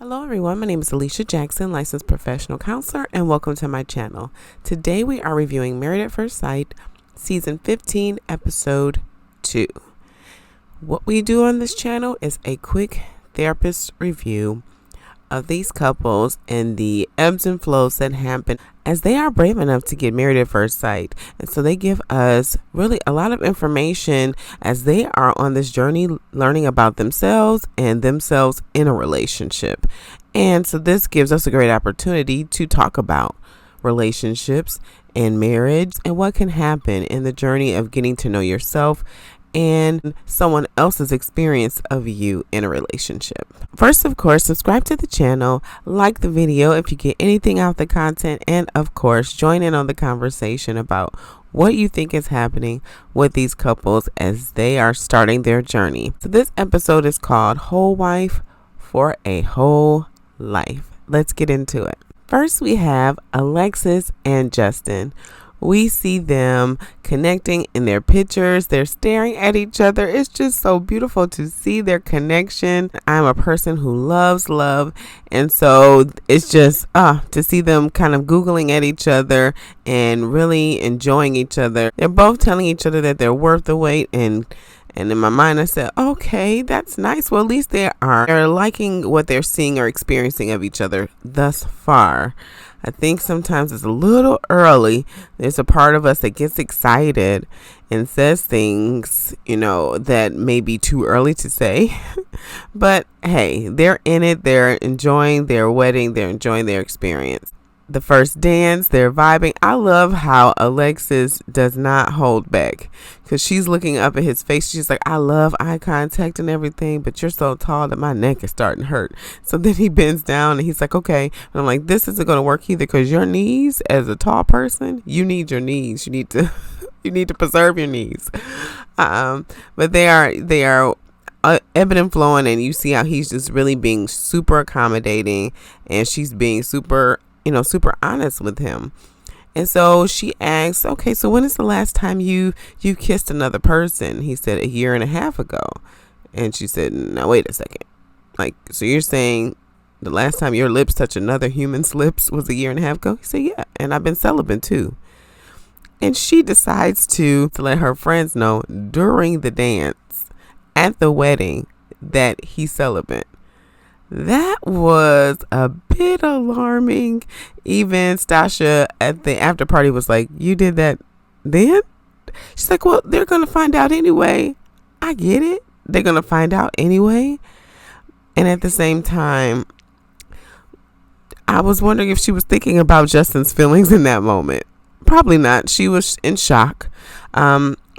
Hello everyone, my name is Alicia Jackson, licensed professional counselor, and welcome to my channel. Today we are reviewing Married at First Sight, Season 15, Episode 2. What we do on this channel is a quick therapist review of these couples and the ebbs and flows that happen as they are brave enough to get married at first sight. And so they give us really a lot of information as they are on this journey learning about themselves and themselves in a relationship. And so this gives us a great opportunity to talk about relationships and marriage and what can happen in the journey of getting to know yourself and someone else's experience of you in a relationship. First, of course, subscribe to the channel, like the video if you get anything out of the content, and of course, join in on the conversation about what you think is happening with these couples as they are starting their journey. So this episode is called Whole Wife for a Whole Life. Let's get into it. First, we have Alexis and Justin. We see them connecting in their pictures. They're staring at each other. It's just so beautiful to see their connection. I'm a person who loves love. And so it's just to see them kind of Googling at each other and really enjoying each other. They're both telling each other that they're worth the wait. And in my mind, I said, okay, that's nice. Well, at least they're liking what they're seeing or experiencing of each other thus far. I think sometimes it's a little early. There's a part of us that gets excited and says things, that may be too early to say. But hey, they're in it. They're enjoying their wedding. They're enjoying their experience. The first dance, they're vibing. I love how Alexis does not hold back because she's looking up at his face. She's like, I love eye contact and everything, but you're so tall that my neck is starting to hurt. So then he bends down and he's like, okay. And I'm like, this isn't going to work either because your knees, as a tall person, you need your knees. You need to preserve your knees. But they are ebbing and flowing, and you see how he's just really being super accommodating, and she's being super honest with him. And so she asks, okay, so when is the last time you kissed another person? He said 1.5 years ago. And she said, now wait a second. Like, so you're saying the last time your lips touched another human's lips was 1.5 years ago? He said, yeah, and I've been celibate too. And she decides to let her friends know during the dance at the wedding that he's celibate. That was a bit alarming. Even Sasha at the after party was like, you did that then? She's like, well, they're going to find out anyway. I get it. They're going to find out anyway. And at the same time, I was wondering if she was thinking about Justin's feelings in that moment. Probably not. She was in shock.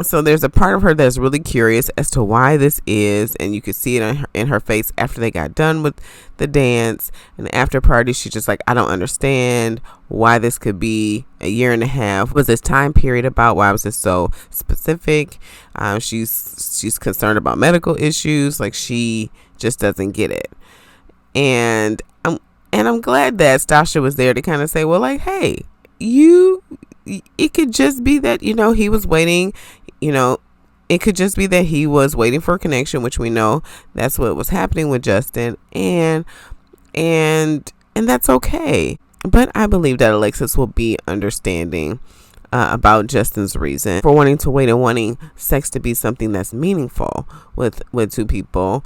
So there's a part of her that's really curious as to why this is, and you could see it in her face after they got done with the dance and the after party. She's just like, I don't understand why this could be 1.5 years. Was this time period about? Why was this so specific? She's concerned about medical issues. Like, she just doesn't get it. And I'm glad that Sasha was there to kind of say, well, like, hey, it could just be that, he was waiting. It could just be that he was waiting for a connection, which we know that's what was happening with Justin, and that's okay. But I believe that Alexis will be understanding about Justin's reason for wanting to wait and wanting sex to be something that's meaningful with two people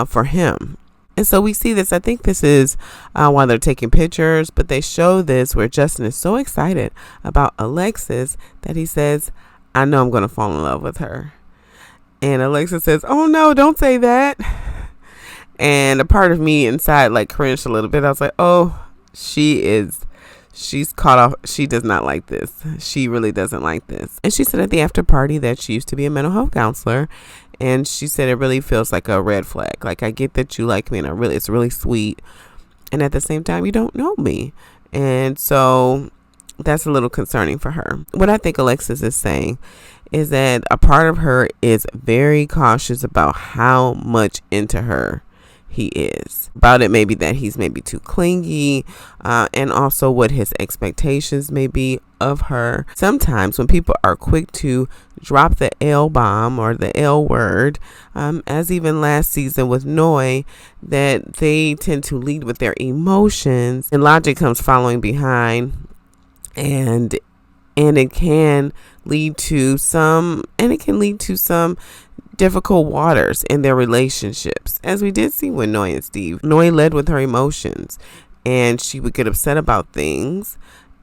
for him. And so we see this. I think this is while they're taking pictures, but they show this where Justin is so excited about Alexis that he says, I know I'm going to fall in love with her. And Alexis says, oh no, don't say that. And a part of me inside like cringed a little bit. I was like, oh, she's caught off. She does not like this. She really doesn't like this. And she said at the after party that she used to be a mental health counselor. And she said it really feels like a red flag. Like, I get that you like me and it's really sweet. And at the same time, you don't know me. And so that's a little concerning for her. What I think Alexis is saying is that a part of her is very cautious about how much into her he is. About it maybe that he's maybe too clingy, and also what his expectations may be of her. Sometimes when people are quick to drop the L bomb or the L word, as even last season with Noi, that they tend to lead with their emotions and logic comes following behind, and it can lead to some difficult waters in their relationships, as we did see with Noi and Steve. Noi led with her emotions, and she would get upset about things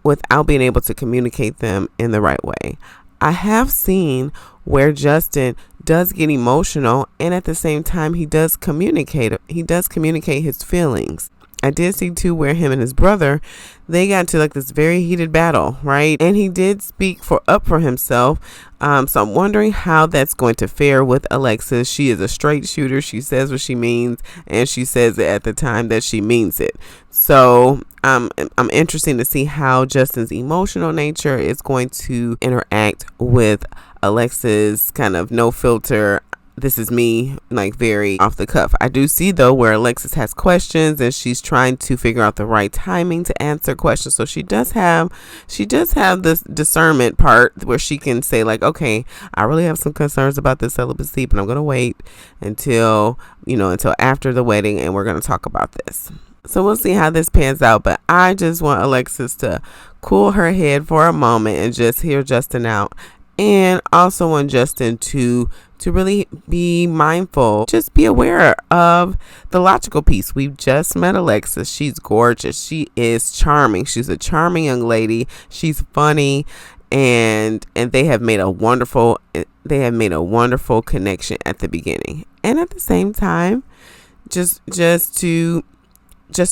without being able to communicate them in the right way. I have seen where Justin does get emotional, and at the same time he does communicate his feelings. I did see too where him and his brother, they got into like this very heated battle, right? And he did speak up for himself. So I'm wondering how that's going to fare with Alexis. She is a straight shooter. She says what she means, and she says it at the time that she means it. So I'm interested to see how Justin's emotional nature is going to interact with Alexis' kind of no filter, this is me, like very off the cuff. I do see though where Alexis has questions and she's trying to figure out the right timing to answer questions. So she does have this discernment part where she can say like, okay, I really have some concerns about this celibacy, but I'm going to wait until after the wedding and we're going to talk about this. So we'll see how this pans out. But I just want Alexis to cool her head for a moment and just hear Justin out. And also want Justin to really be mindful, just be aware of the logical piece. We've just met Alexis. She's gorgeous. She is charming. She's a charming young lady. She's funny, and they have made a wonderful connection at the beginning. And at the same time, just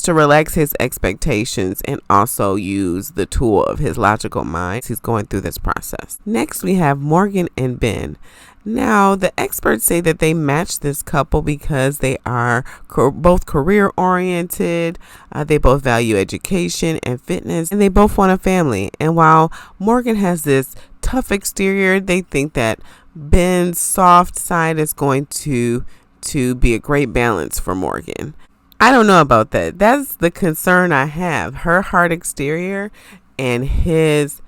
to relax his expectations and also use the tool of his logical mind. He's going through this process. Next, we have Morgan and Ben. Now, the experts say that they match this couple because they are both career oriented. They both value education and fitness, and they both want a family. And while Morgan has this tough exterior, they think that Ben's soft side is going to be a great balance for Morgan. I don't know about that. That's the concern I have. Her hard exterior and his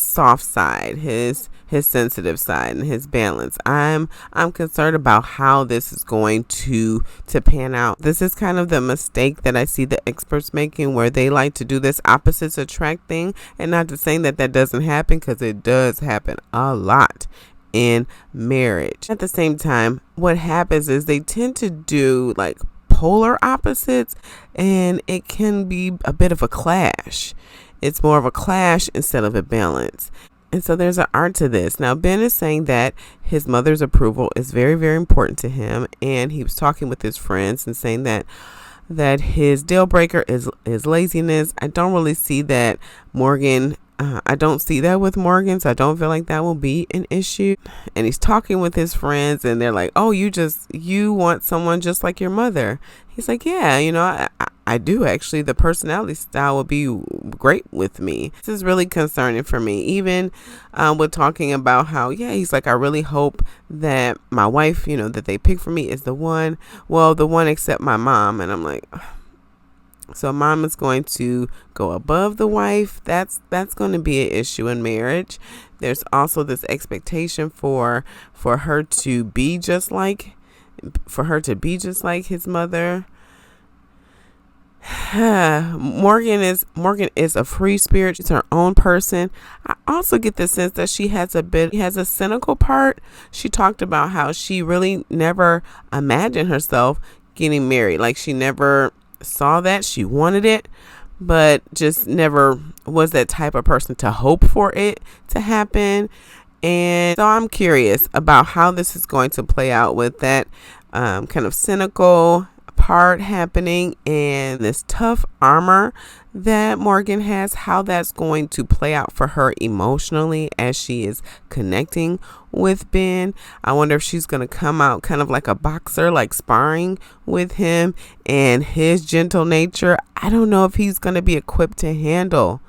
soft side, his sensitive side and his balance. I'm concerned about how this is going to pan out. This is kind of the mistake that I see the experts making, where they like to do this opposites attract thing, and not to say that doesn't happen, because it does happen a lot in marriage. At the same time, what happens is they tend to do like polar opposites, and it can be a bit of a clash. It's more of a clash instead of a balance. And so there's an art to this. Now, Ben is saying that his mother's approval is very, very important to him. And he was talking with his friends and saying that his deal breaker is laziness. I don't really see that Morgan. I don't see that with Morgan, so I don't feel like that will be an issue. And he's talking with his friends, and they're like, "Oh, you want someone just like your mother?" He's like, "Yeah, I do actually. The personality style will be great with me." This is really concerning for me. Even with talking about how, he's like, "I really hope that my wife, that they pick for me is the one. Well, the one except my mom." And I'm like, so mom is going to go above the wife. That's going to be an issue in marriage. There's also this expectation for her to be just like his mother. Morgan is a free spirit. She's her own person. I also get the sense that she has a cynical part. She talked about how she really never imagined herself getting married. Like, she never saw that. She wanted it, but just never was that type of person to hope for it to happen. And so I'm curious about how this is going to play out with that kind of cynical part happening and this tough armor that Morgan has, how that's going to play out for her emotionally as she is connecting with Ben. I wonder if she's going to come out kind of like a boxer, like sparring with him, and his gentle nature. I don't know if he's going to be equipped to handle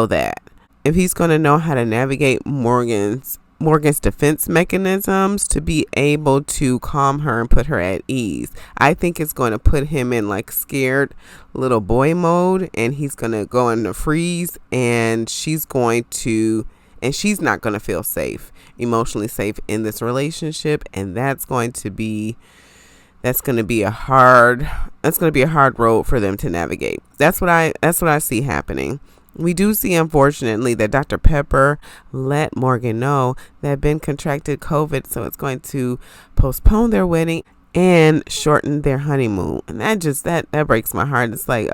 that. If he's going to know how to navigate Morgan's Morgan's defense mechanisms to be able to calm her and put her at ease. I think it's going to put him in like scared little boy mode, and he's going to go into freeze, and she's not going to feel safe, emotionally safe in this relationship. And that's going to be a hard road for them to navigate. That's what I see happening. We do see, unfortunately, that Dr. Pepper let Morgan know that Ben contracted COVID, so it's going to postpone their wedding and shorten their honeymoon. And that breaks my heart. It's like,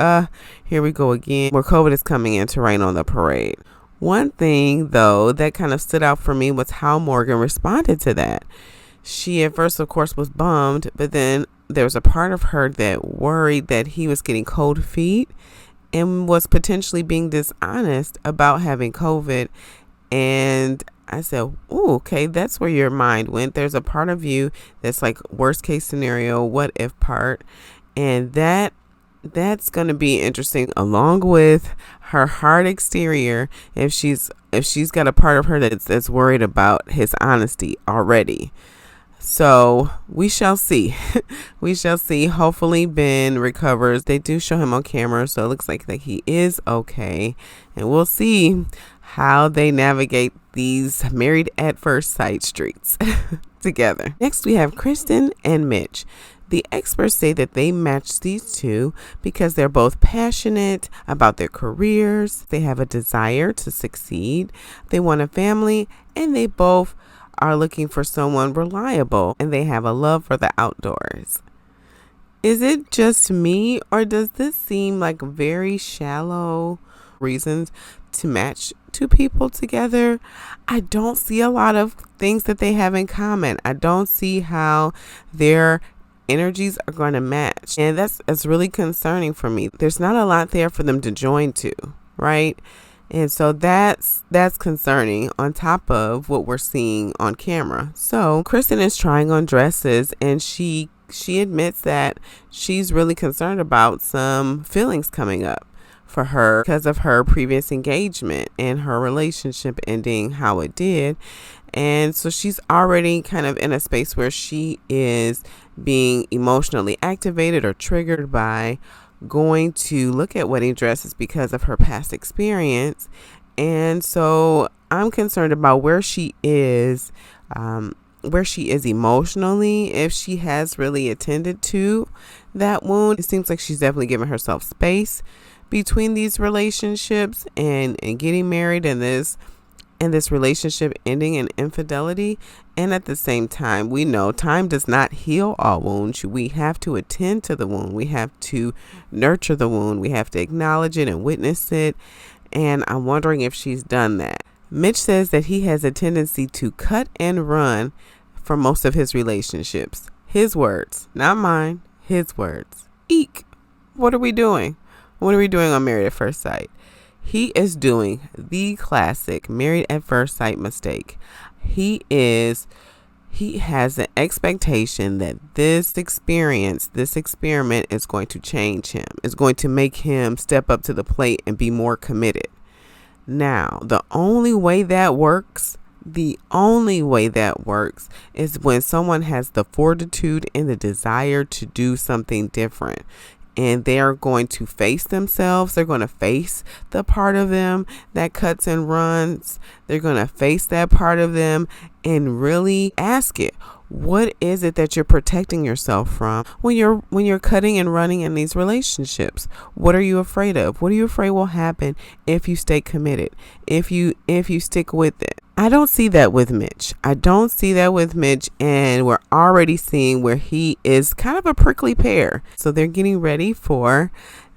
here we go again, where COVID is coming in to rain on the parade. One thing, though, that kind of stood out for me was how Morgan responded to that. She, at first, of course, was bummed, but then there was a part of her that worried that he was getting cold feet and was potentially being dishonest about having COVID. And I said, "Ooh, okay, that's where your mind went." There's a part of you that's like worst case scenario, what if part. And that's going to be interesting, along with her hard exterior. If she's got a part of her that's worried about his honesty already. So we shall see. We shall see. Hopefully Ben recovers. They do show him on camera, so it looks like that he is okay. And we'll see how they navigate these married at first sight streets together. Next, we have Kristen and Mitch. The experts say that they match these two because they're both passionate about their careers. They have a desire to succeed. They want a family, and they both are looking for someone reliable, and they have a love for the outdoors. Is it just me, or does this seem like very shallow reasons to match two people together? I don't see a lot of things that they have in common. I don't see how their energies are going to match, and that's really concerning for me. There's not a lot there for them to join to, right? And so that's concerning, on top of what we're seeing on camera. So Kristen is trying on dresses, and she admits that she's really concerned about some feelings coming up for her because of her previous engagement and her relationship ending how it did. And so she's already kind of in a space where she is being emotionally activated or triggered by going to look at wedding dresses because of her past experience. And so I'm concerned about where she is emotionally, if she has really attended to that wound. It seems like she's definitely given herself space between these relationships and getting married, and this relationship ending in infidelity. And at the same time, we know time does not heal all wounds. We have to attend to the wound. We have to nurture the wound. We have to acknowledge it and witness it. And I'm wondering if she's done that. Mitch says that he has a tendency to cut and run for most of his relationships. His words, not mine, his words. Eek. What are we doing? What are we doing on Married at First Sight? He is doing the classic Married at First Sight mistake. He has an expectation that this experiment is going to change him, is going to make him step up to the plate and be more committed. Now, the only way that works is when someone has the fortitude and the desire to do something different. And they are going to face themselves. They're going to face the part of them that cuts and runs. They're going to face that part of them and really ask it. What is it that you're protecting yourself from when you're cutting and running in these relationships? What are you afraid of? What are you afraid will happen if you stay committed? If you stick with it? I don't see that with Mitch. And we're already seeing where he is kind of a prickly pear. So they're getting ready for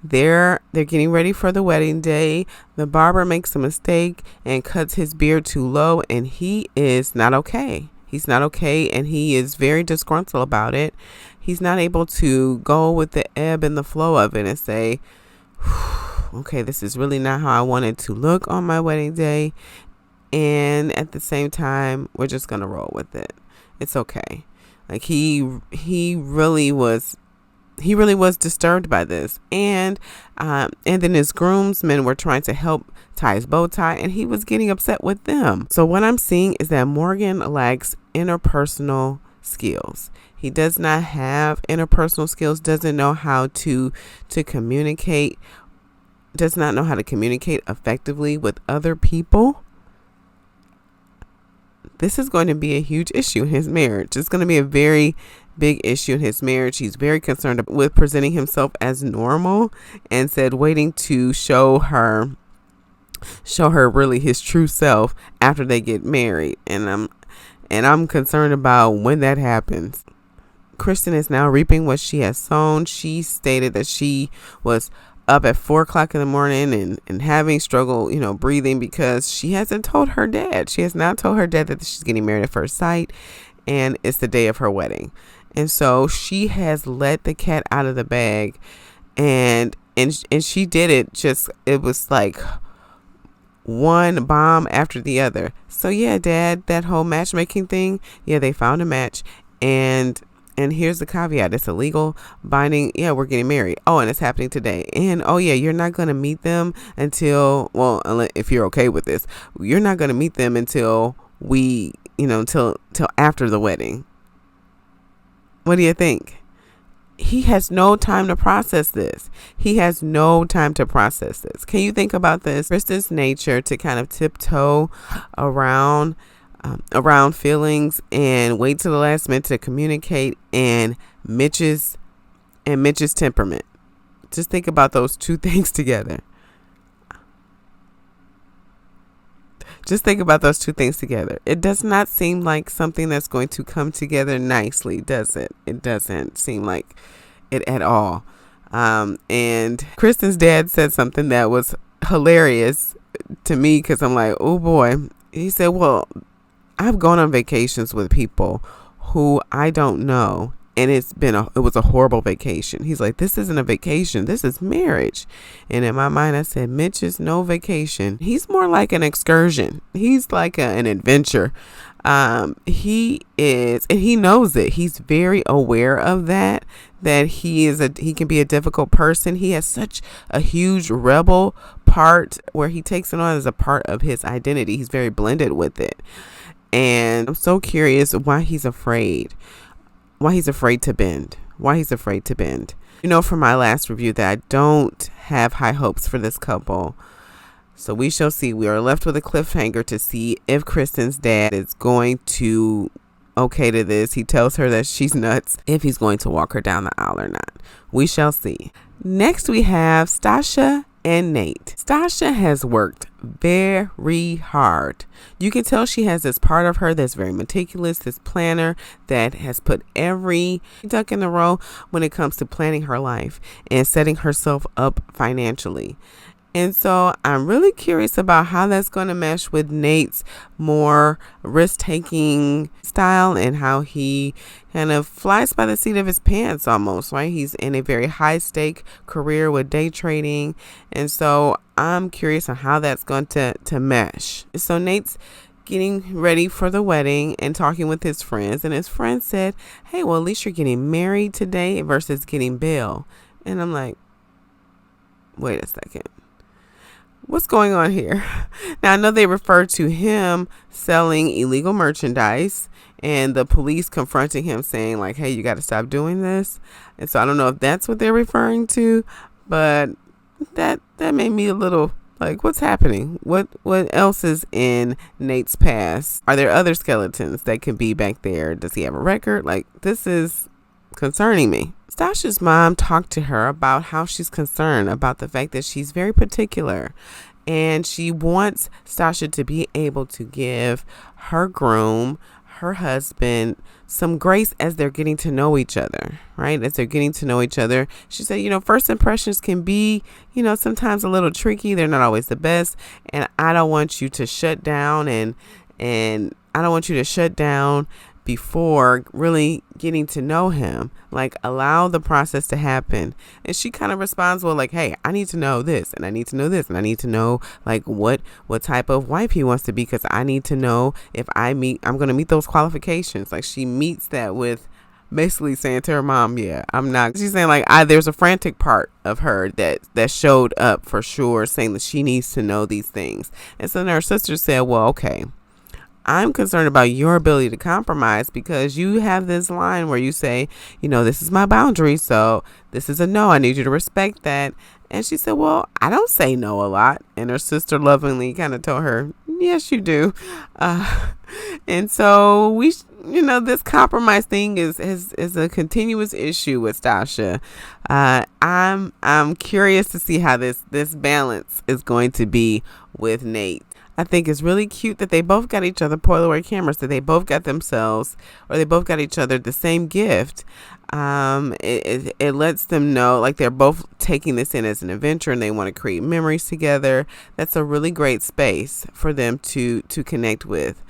the wedding day. The barber makes a mistake and cuts his beard too low, and he is not okay. He's not okay, and he is very disgruntled about it. He's not able to go with the ebb and the flow of it and say, okay, this is really not how I wanted to look on my wedding day. And at the same time, we're just going to roll with it. It's okay. Like he really was he really was disturbed by this. And then his groomsmen were trying to help tie his bow tie, and he was getting upset with them. So what I'm seeing is that Morgan lacks interpersonal skills. He does not have interpersonal skills, doesn't know how to communicate, does not know how to communicate effectively with other people. This is going to be a huge issue in his marriage. It's going to be a very big issue in his marriage. He's very concerned with presenting himself as normal, and said waiting to show her really his true self after they get married. And I'm concerned about when that happens. Kristen is now reaping what she has sown. She stated that she was up at 4 o'clock in the morning and having struggle, breathing, because she hasn't told her dad. She has not told her dad that she's getting married at first sight, and it's the day of her wedding. And so she has let the cat out of the bag, and she did it. It was like one bomb after the other. So yeah, Dad, that whole matchmaking thing, yeah, they found a match, and here's the caveat: it's illegal, binding. Yeah, we're getting married. Oh, and it's happening today. And oh yeah, you're not gonna meet them until, well, if you're okay with this, you're not gonna meet them until we, till after the wedding. What do you think? He has no time to process this. Can you think about this? Kristen's nature to kind of tiptoe around feelings and wait to the last minute to communicate, and Mitch's temperament. Just think about those two things together. It does not seem like something that's going to come together nicely, does it? It doesn't seem like it at all. And Kristen's dad said something that was hilarious to me, because I'm like, oh boy. He said, well, I've gone on vacations with people who I don't know, and it was a horrible vacation. He's like, this isn't a vacation, this is marriage. And in my mind, I said, Mitch is no vacation. He's more like an excursion. He's like an adventure. He is, and he knows it. He's very aware of that he can be a difficult person. He has such a huge rebel part where he takes it on as a part of his identity. He's very blended with it. And I'm so curious why he's afraid to bend. From my last review, that I don't have high hopes for this couple. So we shall see. We are left with a cliffhanger to see if Kristen's dad is going to okay to this. He tells her that she's nuts, if he's going to walk her down the aisle or not. We shall see. Next we have Sasha and Nate. Sasha has worked very hard. You can tell she has this part of her that's very meticulous, this planner that has put every duck in the row when it comes to planning her life and setting herself up financially. And so I'm really curious about how that's going to mesh with Nate's more risk-taking style, and how he kind of flies by the seat of his pants almost, right? He's in a very high-stake career with day trading. And so I'm curious on how that's going to mesh. So Nate's getting ready for the wedding and talking with his friends. And his friend said, hey, well, at least you're getting married today versus getting bail. And I'm like, wait a second. What's going on here? Now, I know they refer to him selling illegal merchandise and the police confronting him saying like, hey, you got to stop doing this. And so I don't know if that's what they're referring to, but that made me a little like, what's happening? What else is in Nate's past? Are there other skeletons that could be back there? Does he have a record? Like, this is concerning me. Sasha's mom talked to her about how she's concerned about the fact that she's very particular, and she wants Sasha to be able to give her groom, her husband, some grace as they're getting to know each other, right? As they're getting to know each other. She said, first impressions can be, sometimes a little tricky. They're not always the best. And I don't want you to shut down and I don't want you to shut down before really getting to know him. Like, allow the process to happen. And she kind of responds, well, like, hey, I need to know this, and I need to know this, and I need to know like what type of wife he wants to be, because I need to know if I'm going to meet those qualifications. Like, she meets that with basically saying to her mom, yeah, I'm not. She's saying like, there's a frantic part of her that showed up for sure, saying that she needs to know these things. And so then her sister said, well, okay, I'm concerned about your ability to compromise, because you have this line where you say, this is my boundary, so this is a no. I need you to respect that. And she said, well, I don't say no a lot. And her sister lovingly kind of told her, yes, you do. And so this compromise thing is a continuous issue with Sasha. I'm curious to see how this balance is going to be with Nate. I think it's really cute that they both got each other Polaroid cameras, that they both got themselves, or they both got each other the same gift. It lets them know like they're both taking this in as an adventure and they want to create memories together. That's a really great space for them to connect with.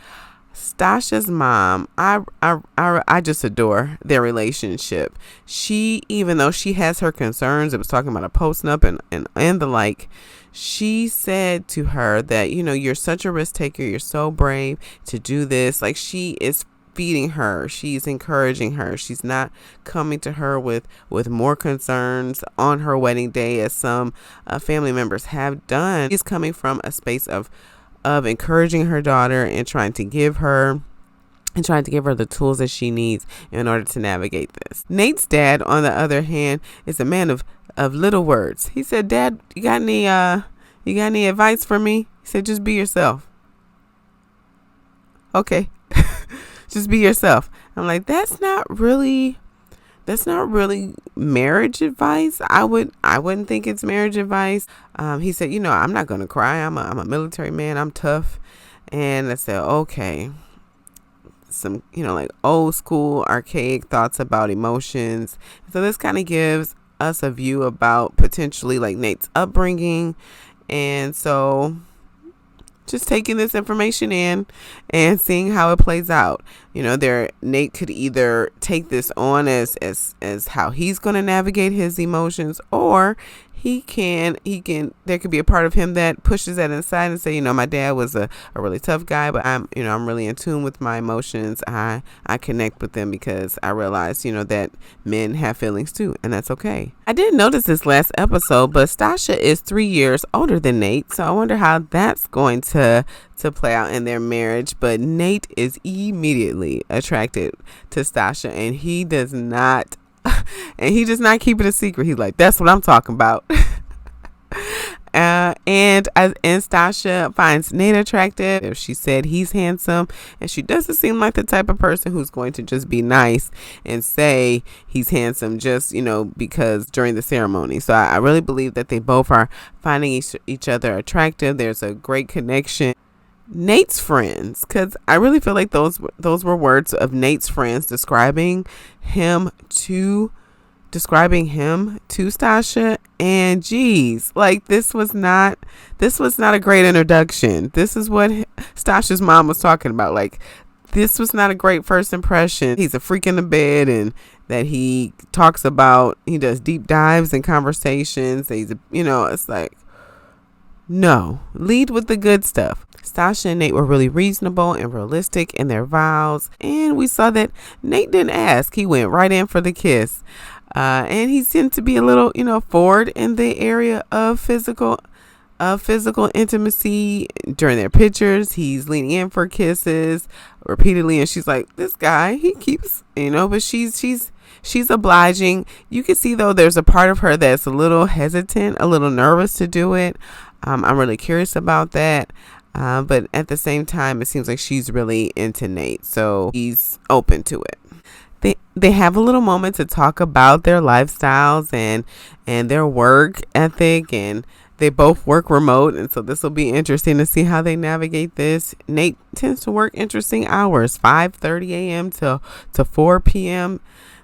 Sasha's mom, I just adore their relationship. She, even though she has her concerns, it was talking about a post up and the like, she said to her that, you're such a risk taker. You're so brave to do this. Like, she is feeding her. She's encouraging her. She's not coming to her with more concerns on her wedding day, as some family members have done. She's coming from a space of encouraging her daughter and trying to give her the tools that she needs in order to navigate this. Nate's dad, on the other hand, is a man of little words. He said, Dad, you got any advice for me? He said, just be yourself. Okay. Just be yourself. I'm like, that's not really marriage advice. I wouldn't think it's marriage advice. He said, I'm not going to cry. I'm a military man. I'm tough. And I said, okay. Some, like old school archaic thoughts about emotions. So this kind of gives us a view about potentially like Nate's upbringing. And so just taking this information in and seeing how it plays out. Nate could either take this on as how he's going to navigate his emotions, or he can there could be a part of him that pushes that inside and say, my dad was a really tough guy, but I'm really in tune with my emotions. I connect with them because I realize, that men have feelings too, and that's okay. I didn't notice this last episode, but Sasha is 3 years older than Nate, so I wonder how that's going to play out in their marriage. But Nate is immediately attracted to Sasha, and he does not keep it a secret. He's like, that's what I'm talking about. And Sasha finds Nate attractive. She said he's handsome, and she doesn't seem like the type of person who's going to just be nice and say he's handsome just, because during the ceremony. So I really believe that they both are finding each other attractive. There's a great connection. Nate's friends, because I really feel like those were words of Nate's friends describing him to Sasha, and geez, like this was not a great introduction. This is what Sasha's mom was talking about. Like, this was not a great first impression. He's a freak in the bed, and that he talks about, he does deep dives and conversations. He's it's like, no, lead with the good stuff. Sasha and Nate were really reasonable and realistic in their vows, and we saw that Nate didn't ask. He went right in for the kiss. And he seemed to be a little, forward in the area of physical intimacy during their pictures. He's leaning in for kisses repeatedly, and she's like, this guy, he keeps, but she's obliging. You can see though, there's a part of her that's a little hesitant, a little nervous to do it. I'm really curious about that. But at the same time, it seems like she's really into Nate, so he's open to it. They have a little moment to talk about their lifestyles and their work ethic, and they both work remote, and so this will be interesting to see how they navigate this. Nate tends to work interesting hours, 5:30 a.m. to 4 p.m.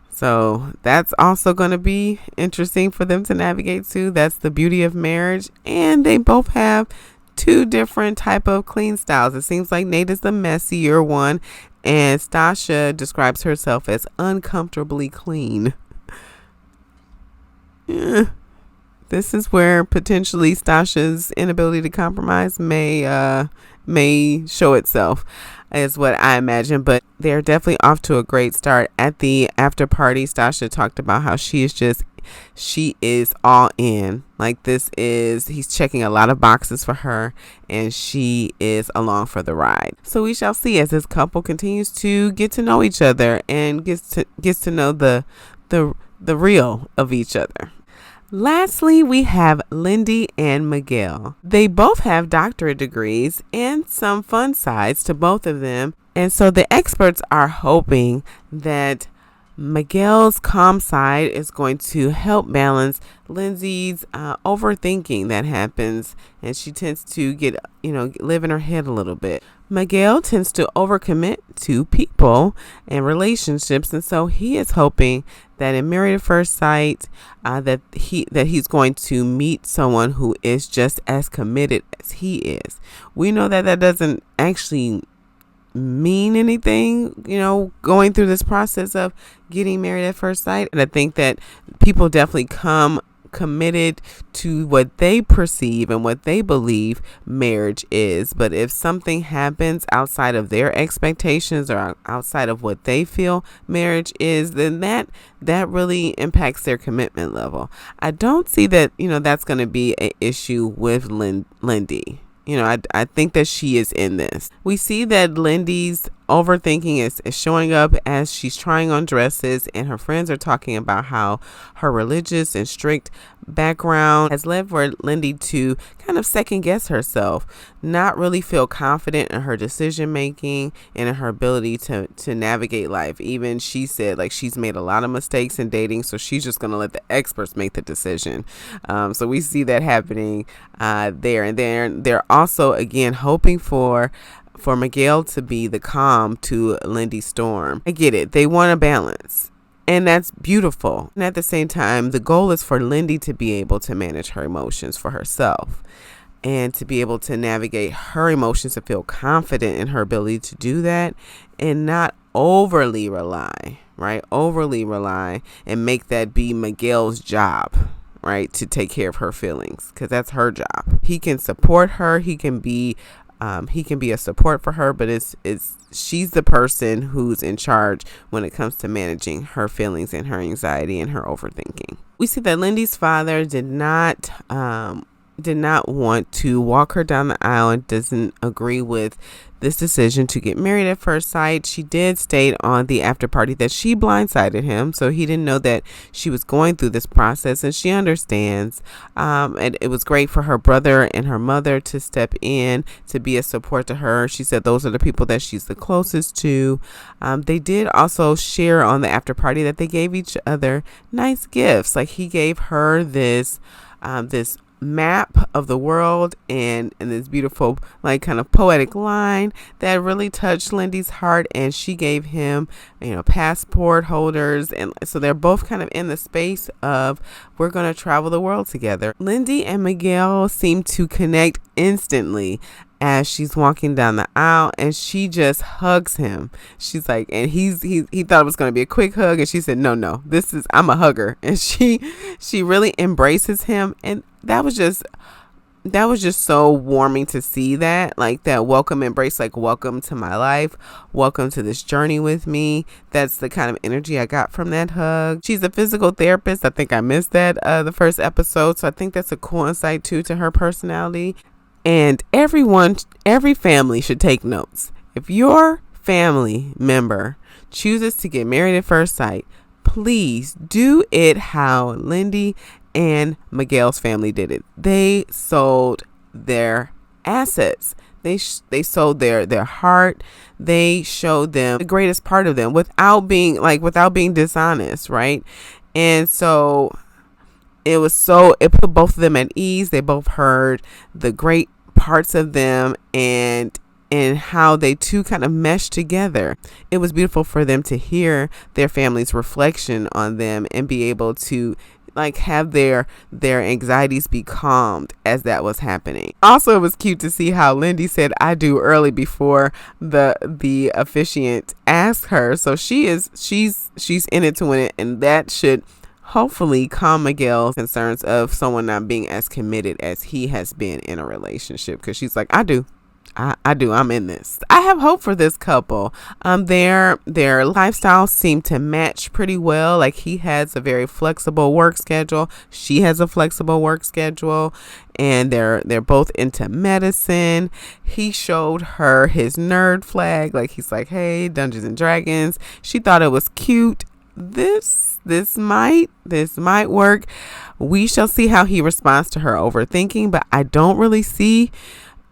So that's also going to be interesting for them to navigate too. That's the beauty of marriage. And they both have two different type of clean styles. It seems like Nate is the messier one, and Sasha describes herself as uncomfortably clean. Yeah. This is where potentially Sasha's inability to compromise may show itself. is what I imagine. But they're definitely off to a great start. At the after party, Sasha talked about how she is all in. Like, he's checking a lot of boxes for her, and she is along for the ride. So we shall see as this couple continues to get to know each other and gets to know the real of each other. Lastly, we have Lindy and Miguel. They both have doctorate degrees and some fun sides to both of them. And so the experts are hoping that Miguel's calm side is going to help balance Lindsay's overthinking that happens, and she tends to live in her head a little bit. Miguel tends to overcommit to people and relationships, and so he is hoping that in Married at First Sight, that he's going to meet someone who is just as committed as he is. We know that doesn't actually mean anything, going through this process of getting married at first sight. And I think that people definitely come committed to what they perceive and what they believe marriage is. But if something happens outside of their expectations or outside of what they feel marriage is, then that really impacts their commitment level. I don't see that, that's going to be an issue with Lindy. I think that she is in this. We see that Lindy's overthinking is showing up as she's trying on dresses, and her friends are talking about how her religious and strict background has led for Lindy to kind of second guess herself, not really feel confident in her decision making and in her ability to navigate life. Even she said she's made a lot of mistakes in dating, so she's just going to let the experts make the decision. So we see that happening there. And then they're also again hoping for Miguel to be the calm to Lindy's storm. I get it. They want a balance. And that's beautiful. And at the same time, the goal is for Lindy to be able to manage her emotions for herself and to be able to navigate her emotions and feel confident in her ability to do that and not overly rely and make that be Miguel's job, right? To take care of her feelings, because that's her job. He can support her. He can be a support for her, but she's the person who's in charge when it comes to managing her feelings and her anxiety and her overthinking. We see that Lindy's father did not want to walk her down the aisle and doesn't agree with this decision to get married at first sight. She did state on the after party that she blindsided him, so he didn't know that she was going through this process, and she understands. And it was great for her brother and her mother to step in to be a support to her. She said those are the people that she's the closest to. They did also share on the after party that they gave each other nice gifts. Like, he gave her this map of the world and this beautiful kind of poetic line that really touched Lindy's heart, and she gave him passport holders, and so they're both kind of in the space of we're going to travel the world together. Lindy and Miguel seem to connect instantly as she's walking down the aisle, and she just hugs him. She's like, and he thought it was going to be a quick hug, and she said, no, I'm a hugger. And she really embraces him, and that was just so warming to see that welcome embrace, welcome to my life, welcome to this journey with me. That's the kind of energy I got from that hug. She's a physical therapist. I think I missed that the first episode, so I think that's a cool insight too to her personality. And every family should take notes. If your family member chooses to get married at first sight, please do it how Lindy and Miguel's family did it. They sold their assets. They sold their heart. They showed them the greatest part of them without being dishonest, right? And so it put both of them at ease. They both heard the great parts of them and how they two kind of meshed together. It was beautiful for them to hear their family's reflection on them and be able to have their anxieties be calmed as that was happening. Also, it was cute to see how Lindy said "I do" early before the officiant asked her. So she's in it to win it, and that should hopefully calm Miguel's concerns of someone not being as committed as he has been in a relationship, because she's like, "I do." I do. I'm in this. I have hope for this couple. Their lifestyles seem to match pretty well. Like, he has a very flexible work schedule. She has a flexible work schedule, and they're both into medicine. He showed her his nerd flag. Like, he's like, "Hey, Dungeons and Dragons." She thought it was cute. This might work. We shall see how he responds to her overthinking, but I don't really see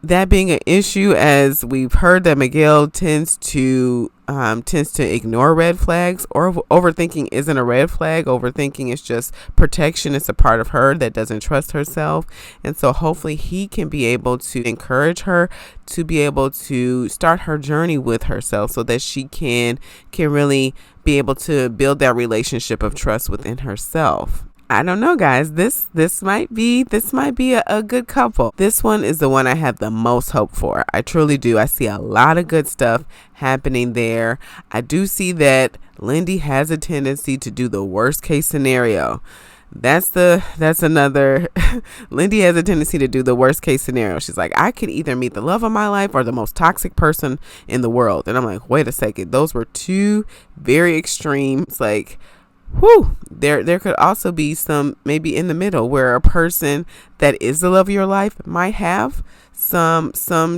that being an issue, as we've heard that Miguel tends to ignore red flags, or overthinking isn't a red flag. Overthinking is just protection. It's a part of her that doesn't trust herself. And so hopefully he can be able to encourage her to be able to start her journey with herself, so that she can really be able to build that relationship of trust within herself. I don't know, guys. This might be a good couple. This one is the one I have the most hope for. I truly do. I see a lot of good stuff happening there. I do see that Lindy has a tendency to do the worst case scenario. That's another. Lindy has a tendency to do the worst case scenario. She's like, I could either meet the love of my life or the most toxic person in the world. And I'm like, wait a second. Those were two very extremes. Like, whew, there could also be some maybe in the middle, where a person that is the love of your life might have some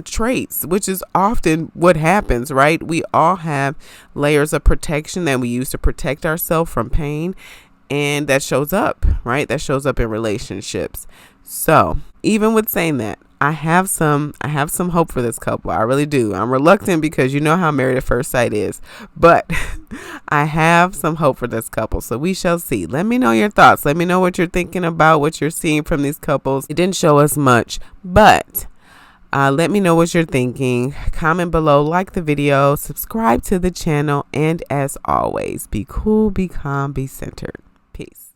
traits, which is often what happens, right? We all have layers of protection that we use to protect ourselves from pain, and that shows up, right? That shows up in relationships. So even with saying that, I have some hope for this couple. I really do. I'm reluctant because you know how Married at First Sight is, but I have some hope for this couple. So we shall see. Let me know your thoughts. Let me know what you're thinking about, what you're seeing from these couples. It didn't show us much, but let me know what you're thinking. Comment below, like the video, subscribe to the channel, and as always, be cool, be calm, be centered. Peace.